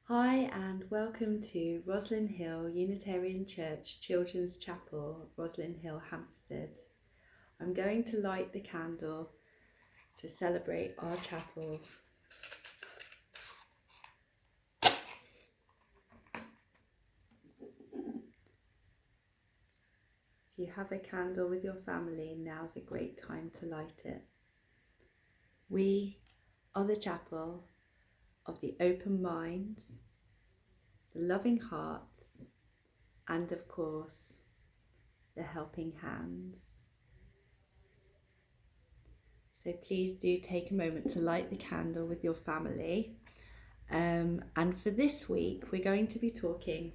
Hi and welcome to Roslyn Hill Unitarian Church Children's Chapel, Roslyn Hill, Hampstead. I'm going to light the candle to celebrate our chapel. If you have a candle with your family, now's a great time to light it. We are the chapel of the open minds, the loving hearts, and of course, the helping hands. So please do take a moment to light the candle with your family. And for this week, we're going to be talking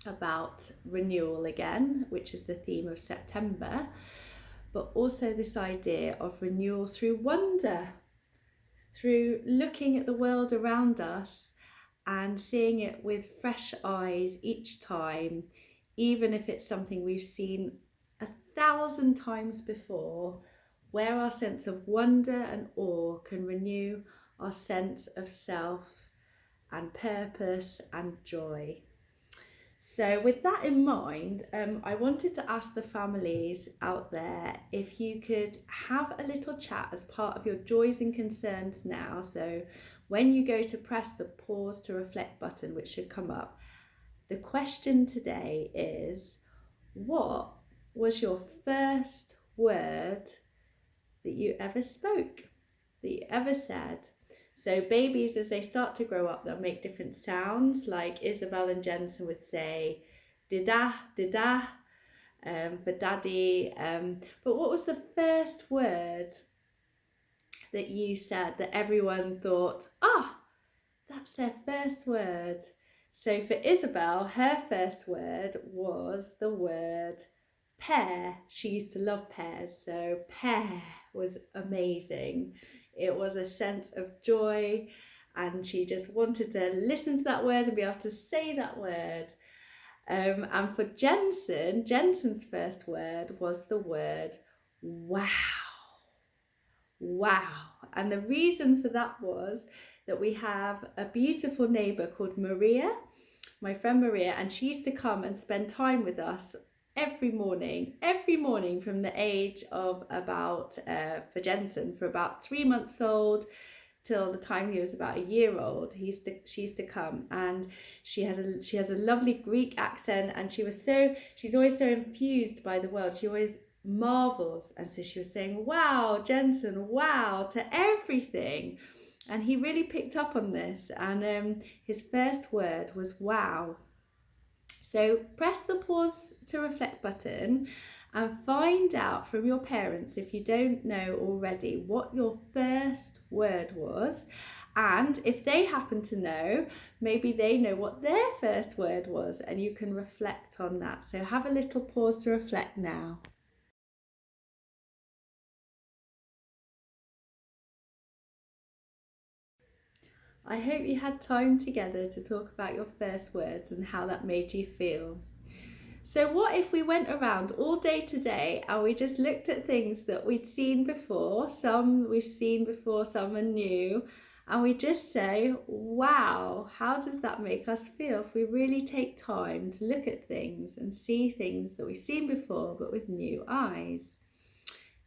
about renewal again, which is the theme of September, but also this idea of renewal through wonder, through looking at the world around us and seeing it with fresh eyes each time, even if it's something we've seen 1,000 times before, where our sense of wonder and awe can renew our sense of self and purpose and joy. So with that in mind, I wanted to ask the families out there if you could have a little chat as part of your joys and concerns now. So when you go to press the pause to reflect button, which should come up, the question today is, what was your first word that you ever spoke, that you ever said? So babies, as they start to grow up, they'll make different sounds, like Isabel and Jensen would say, dida, dida, for daddy. But what was the first word that you said that everyone thought, that's their first word? So for Isabel, her first word was the word pear. She used to love pears, so pear was amazing. It was a sense of joy, and she just wanted to listen to that word and be able to say that word. And for Jensen's first word was the word wow. Wow. And the reason for that was that we have a beautiful neighbour called Maria, my friend Maria, and she used to come and spend time with us every morning from the age of about, for Jensen, for about 3 months old till the time he was about a year old. She used to come, and she has a lovely Greek accent, and she's always so infused by the world. She always marvels, and so she was saying, wow, Jensen, wow, to everything. And he really picked up on this, and his first word was wow. So press the pause to reflect button and find out from your parents, if you don't know already, what your first word was. And if they happen to know, maybe they know what their first word was, and you can reflect on that. So have a little pause to reflect now. I hope you had time together to talk about your first words and how that made you feel. So what if we went around all day today and we just looked at things that we'd seen before, some we've seen before, some are new, and we just say, wow, how does that make us feel if we really take time to look at things and see things that we've seen before but with new eyes?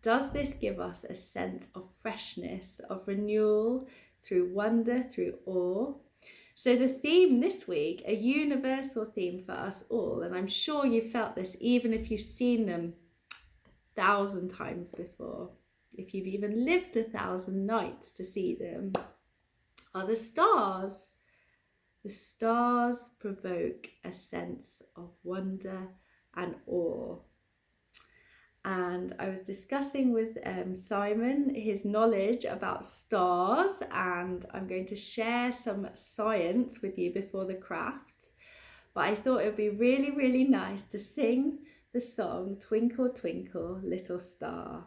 Does this give us a sense of freshness, of renewal through wonder, through awe? So the theme this week, a universal theme for us all, and I'm sure you felt this even if you've seen them 1,000 times before, if you've even lived 1,000 nights to see them, are the stars. The stars provoke a sense of wonder and awe. And I was discussing with Simon his knowledge about stars, and I'm going to share some science with you before the craft. But I thought it would be really, really nice to sing the song Twinkle, Twinkle, Little Star.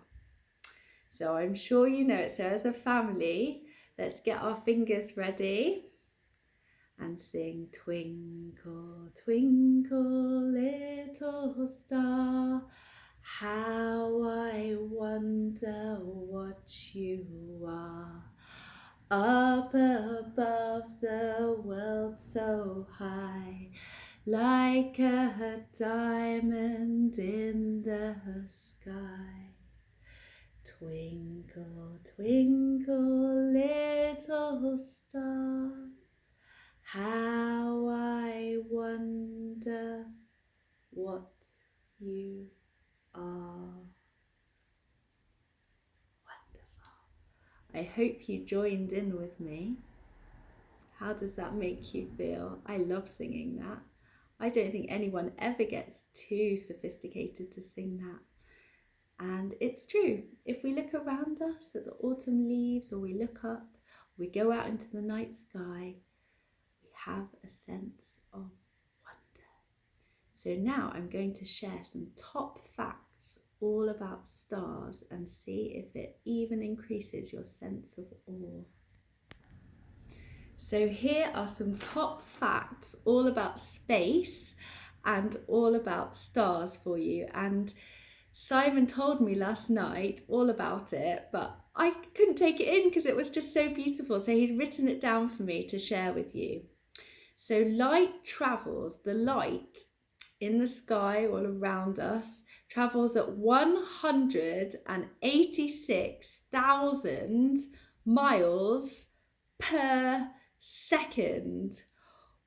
So I'm sure you know it. So as a family, let's get our fingers ready and sing Twinkle, Twinkle, Little Star. How I wonder what you are. Up above the world held so high, like a diamond in the sky. Twinkle, twinkle, little star, how I wonder what you are. Wonderful. I hope you joined in with me. How does that make you feel? I love singing that. I don't think anyone ever gets too sophisticated to sing that. And it's true. If we look around us at the autumn leaves, or we look up, we go out into the night sky, we have a sense of wonder. So now I'm going to share some top facts all about stars and see if it even increases your sense of awe. So here are some top facts all about space and all about stars for you. And Simon told me last night all about it, but I couldn't take it in because it was just so beautiful. So he's written it down for me to share with you. So light travels, the light in the sky all around us travels at 186,000 miles per second.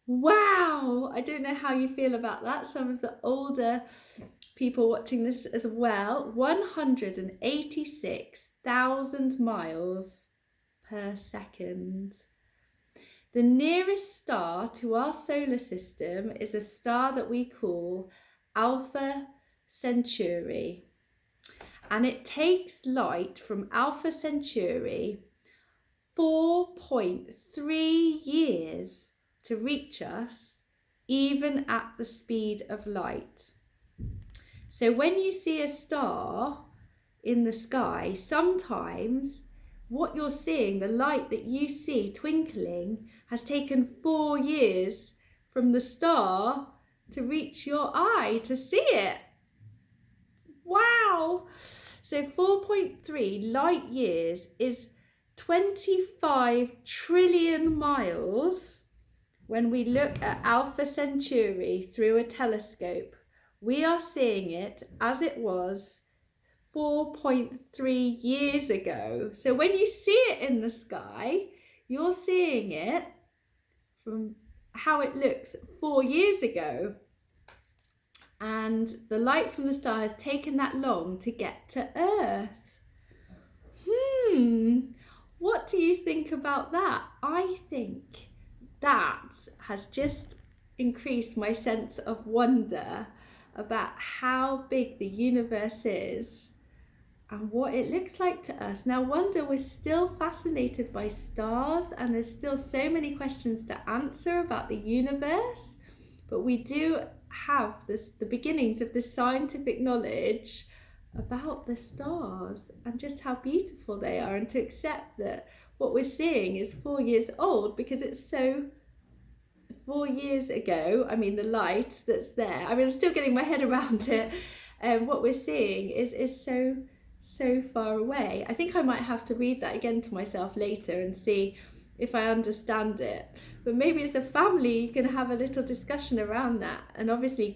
Wow! I don't know how you feel about that. Some of the older people watching this as well. 186,000 miles per second. The nearest star to our solar system is a star that we call Alpha Centauri. And it takes light from Alpha Centauri 4.3 years to reach us, even at the speed of light. So when you see a star in the sky, sometimes what you're seeing, the light that you see twinkling, has taken 4 years from the star to reach your eye to see it. Wow! So 4.3 light years is 25 trillion miles. When we look at Alpha Centauri through a telescope, we are seeing it as it was 4.3 years ago. So when you see it in the sky, you're seeing it from how it looks 4 years ago. And the light from the star has taken that long to get to Earth. What do you think about that? I think that has just increased my sense of wonder about how big the universe is and what it looks like to us. Now, wonder, we're still fascinated by stars and there's still so many questions to answer about the universe, but we do have the beginnings of this scientific knowledge about the stars and just how beautiful they are, and to accept that what we're seeing is 4 years old because it's so 4 years ago. I mean, the light that's there, I mean, I'm still getting my head around it, and what we're seeing is so far away. I think I might have to read that again to myself later and see if I understand it. But maybe as a family you can have a little discussion around that. And obviously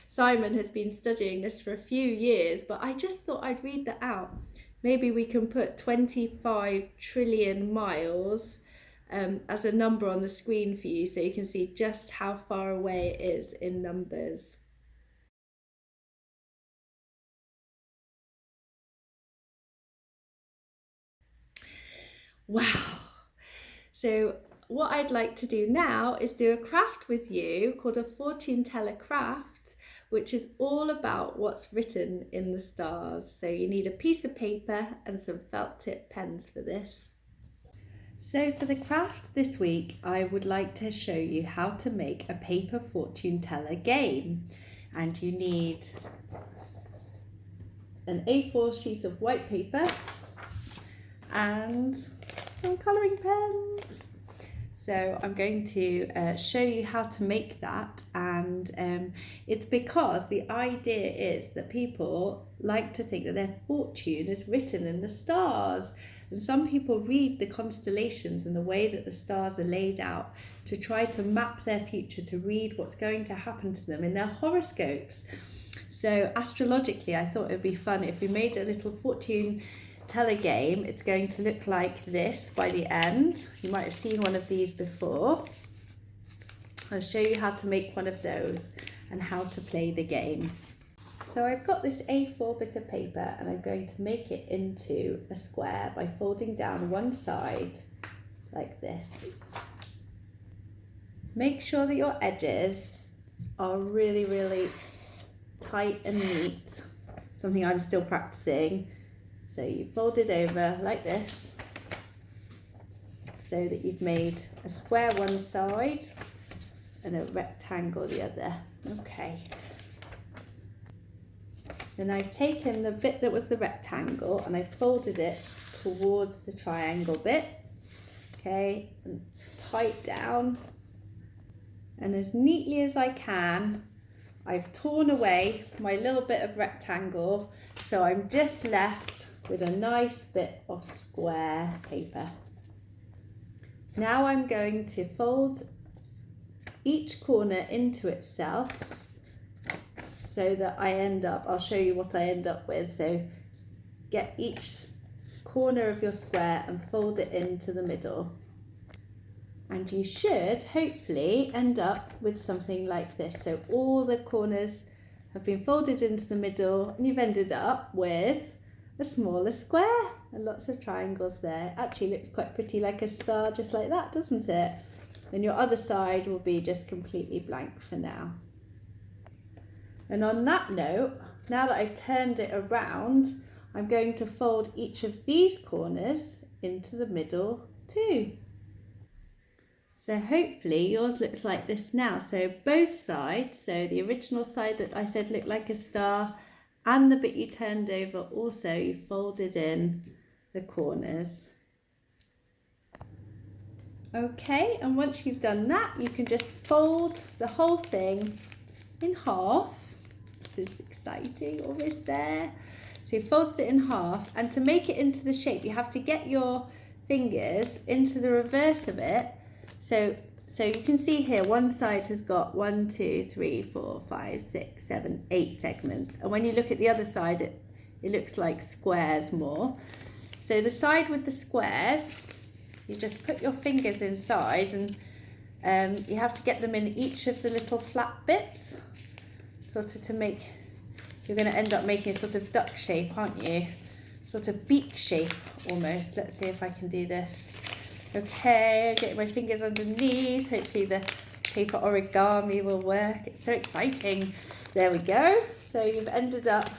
Simon has been studying this for a few years, but I just thought I'd read that out. Maybe we can put 25 trillion miles as a number on the screen for you so you can see just how far away it is in numbers. Wow. So what I'd like to do now is do a craft with you called a fortune teller craft, which is all about what's written in the stars. So you need a piece of paper and some felt tip pens for this. So for the craft this week, I would like to show you how to make a paper fortune teller game. And you need an A4 sheet of white paper and some colouring pens. So I'm going to show you how to make that, and it's because the idea is that people like to think that their fortune is written in the stars, and some people read the constellations and the way that the stars are laid out to try to map their future, to read what's going to happen to them in their horoscopes. So astrologically, I thought it would be fun if we made a little fortune teller game. It's going to look like this by the end. You might have seen one of these before. I'll show you how to make one of those and how to play the game. So I've got this A4 bit of paper and I'm going to make it into a square by folding down one side like this. Make sure that your edges are really, really tight and neat, something I'm still practicing. So you fold it over like this so that you've made a square one side and a rectangle the other. Okay. Then I've taken the bit that was the rectangle and I've folded it towards the triangle bit. Okay, and tight down. And as neatly as I can, I've torn away my little bit of rectangle, so I'm just left with a nice bit of square paper. Now I'm going to fold each corner into itself so that I end up, I'll show you what I end up with. So get each corner of your square and fold it into the middle. And you should hopefully end up with something like this. So all the corners have been folded into the middle and you've ended up with a smaller square and lots of triangles there. Actually looks quite pretty, like a star, just like that, doesn't it? And your other side will be just completely blank for now. And on that note, now that I've turned it around, I'm going to fold each of these corners into the middle too. So hopefully yours looks like this now. So both sides, so the original side that I said looked like a star and the bit you turned over also, you folded in the corners. Okay, and once you've done that, you can just fold the whole thing in half. This is exciting, almost there. So you folded it in half, and to make it into the shape, you have to get your fingers into the reverse of it. So you can see here, one side has got 1, 2, 3, 4, 5, 6, 7, 8 segments. And when you look at the other side, it looks like squares more. So the side with the squares, you just put your fingers inside and you have to get them in each of the little flat bits, sort of to make, you're going to end up making a sort of duck shape, aren't you? Sort of beak shape almost. Let's see if I can do this. Okay, getting my fingers underneath. Hopefully the paper origami will work. It's so exciting. There we go. So you've ended up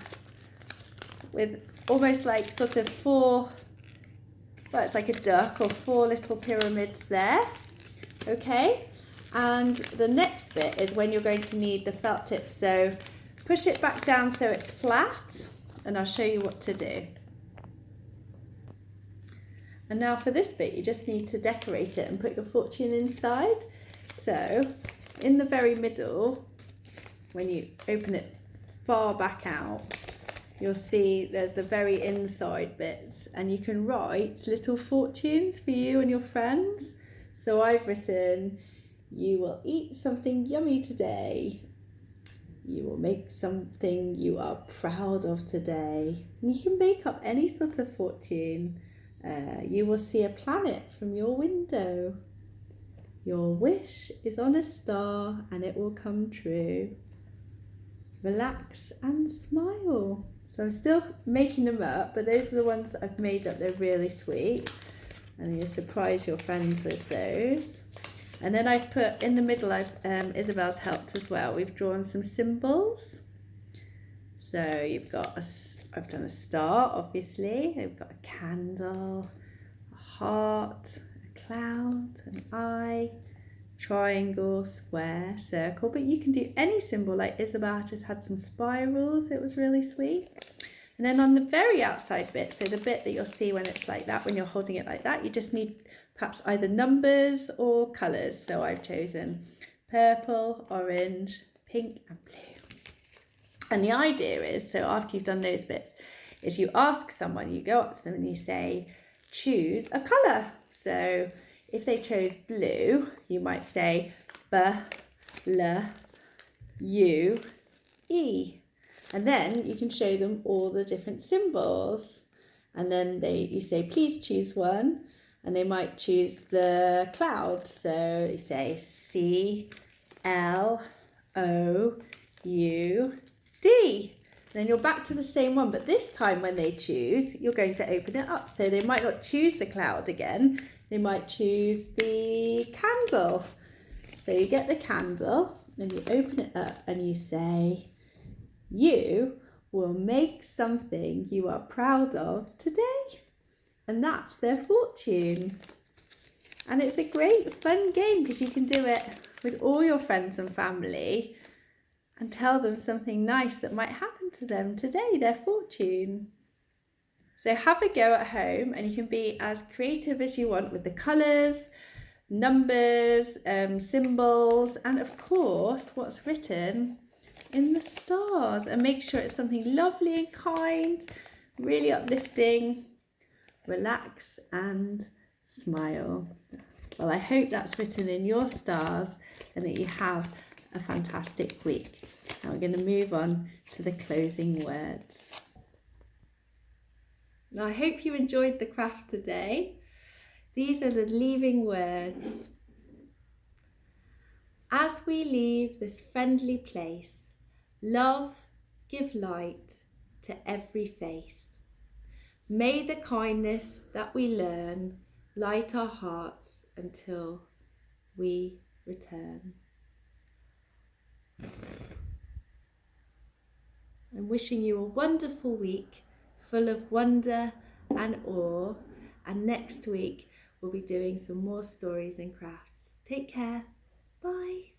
with almost like sort of 4, well, it's like a duck or 4 little pyramids there. Okay, and the next bit is when you're going to need the felt tip. So push it back down so it's flat, and I'll show you what to do. And now for this bit, you just need to decorate it and put your fortune inside. So in the very middle, when you open it far back out, you'll see there's the very inside bits, and you can write little fortunes for you and your friends. So I've written, you will eat something yummy today. You will make something you are proud of today. And you can make up any sort of fortune. You will see a planet from your window. Your wish is on a star and it will come true. Relax and smile. So I'm still making them up, but those are the ones that I've made up. They're really sweet. And you'll surprise your friends with those. And then I've put in the middle, Isabel's helped as well. We've drawn some symbols. So you've got I've done a star, obviously. I've got a candle, a heart, a cloud, an eye, triangle, square, circle. But you can do any symbol, like Isabel just had some spirals. It was really sweet. And then on the very outside bit, so the bit that you'll see when it's like that, when you're holding it like that, you just need perhaps either numbers or colours. So I've chosen purple, orange, pink and blue. And the idea is, so after you've done those bits, is you ask someone, you go up to them and you say, choose a colour. So if they chose blue, you might say B-L-U-E. And then you can show them all the different symbols. And then you say, please choose one. And they might choose the cloud. So you say C-L-O-U-D. Then you're back to the same one, but this time when they choose, you're going to open it up. So they might not choose the cloud again. They might choose the candle. So you get the candle and you open it up and you say, you will make something you are proud of today. And that's their fortune. And it's a great fun game because you can do it with all your friends and family and tell them something nice that might happen to them today, their fortune. So have a go at home, and you can be as creative as you want with the colours, numbers, symbols, and of course what's written in the stars. And make sure it's something lovely and kind, really uplifting. Relax and smile. Well, I hope that's written in your stars and that you have a fantastic week. Now we're going to move on to the closing words. Now I hope you enjoyed the craft today. These are the leaving words. As we leave this friendly place, love, give light to every face. May the kindness that we learn light our hearts until we return. I'm wishing you a wonderful week full of wonder and awe, and next week we'll be doing some more stories and crafts. Take care. Bye.